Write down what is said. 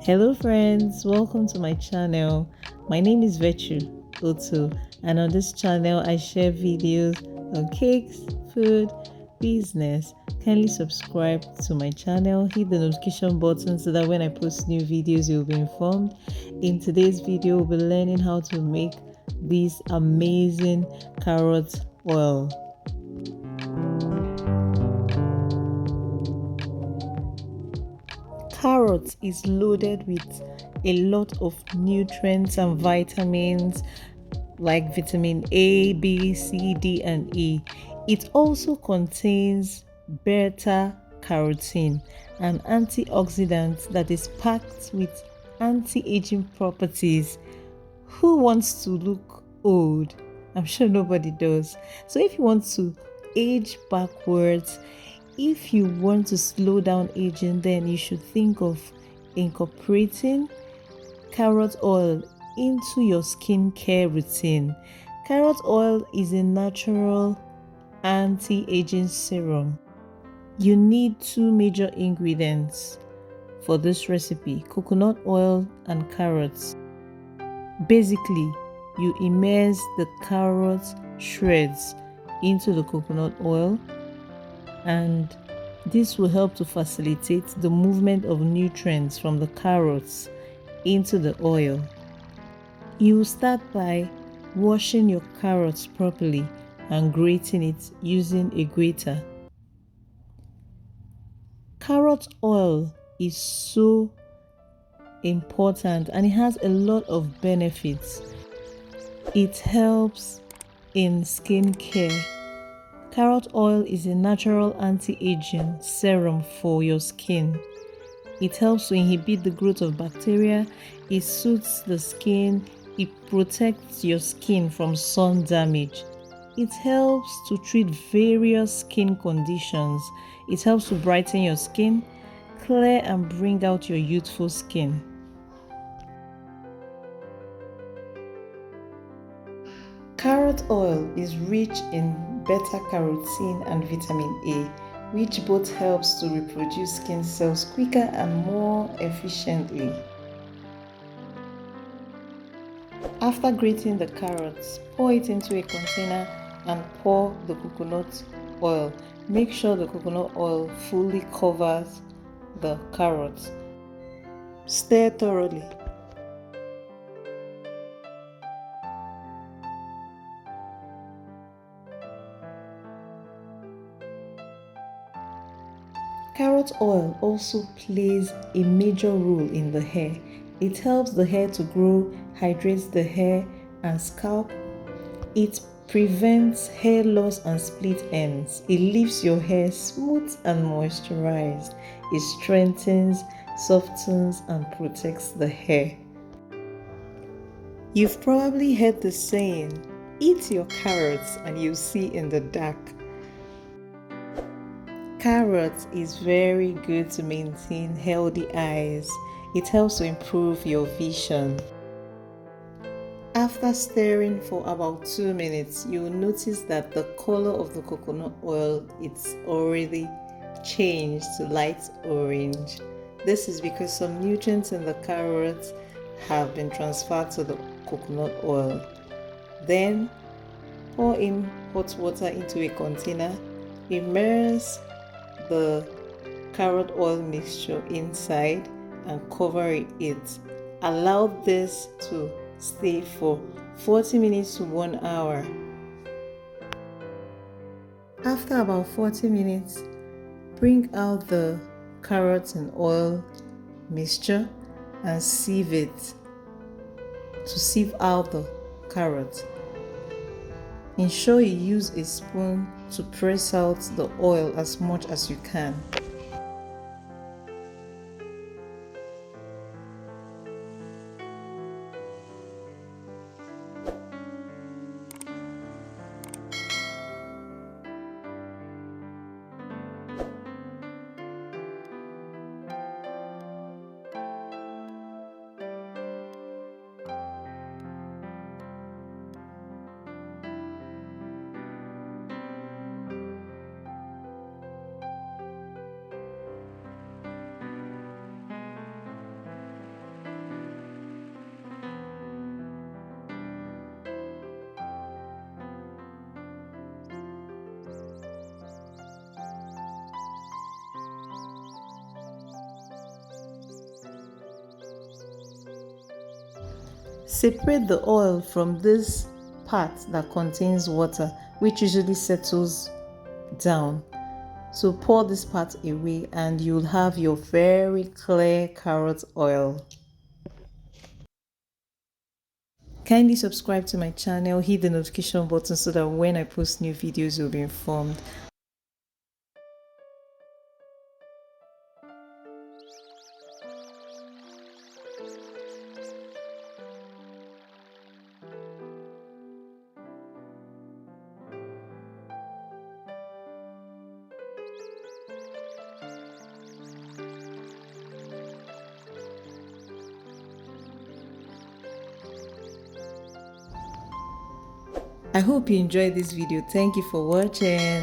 Hello, friends, welcome to my channel. My name is Virtue Otu, and on this channel, I share videos on cakes, food, business. Kindly subscribe to my channel, hit the notification button so that when I post new videos, you'll be informed. In today's video, we'll be learning how to make this amazing carrot oil. Carrot is loaded with a lot of nutrients and vitamins like vitamin A, B, C, D, and E. It also contains beta carotene, an antioxidant that is packed with anti-aging properties. Who wants to look old? I'm sure nobody does. So if you want to age backwards, if you want to slow down aging, then you should think of incorporating carrot oil into your skincare routine. Carrot oil is a natural anti-aging serum. You need two major ingredients for this recipe: coconut oil and carrots. Basically, you immerse the carrot shreds into the coconut oil, and this will help to facilitate the movement of nutrients from the carrots into the oil. You start by washing your carrots properly and grating it using a grater. Carrot oil is so important and it has a lot of benefits. It helps in skincare. Carrot oil is a natural anti-aging serum for your skin. It helps to inhibit the growth of bacteria, it soothes the skin, it protects your skin from sun damage. It helps to treat various skin conditions. It helps to brighten your skin, clear and bring out your youthful skin. Carrot oil is rich in beta-carotene and vitamin A, which both helps to reproduce skin cells quicker and more efficiently. After grating the carrots, pour it into a container and pour the coconut oil. Make sure the coconut oil fully covers the carrots. Stir thoroughly. Carrot oil also plays a major role in the hair. It helps the hair to grow, hydrates the hair and scalp. It prevents hair loss and split ends. It leaves your hair smooth and moisturized. It strengthens, softens, and protects the hair. You've probably heard the saying, eat your carrots and you'll see in the dark. Carrot is very good to maintain healthy eyes. It helps to improve your vision. After stirring for about 2 minutes, you will notice that the color of the coconut oil is already changed to light orange. This is because some nutrients in the carrots have been transferred to the coconut oil. Then pour in hot water into a container, immerse the carrot oil mixture inside and cover it. Allow this to stay for 40 minutes to 1 hour. After about 40 minutes, bring out the carrots and oil mixture and sieve it to sieve out the carrot. Ensure you use a spoon to press out the oil as much as you can. Separate the oil from this part that contains water, which usually settles down. So pour this part away and you'll have your very clear carrot oil. Kindly subscribe to my channel, hit the notification button so that when I post new videos you'll be informed. I hope you enjoyed this video. Thank you for watching.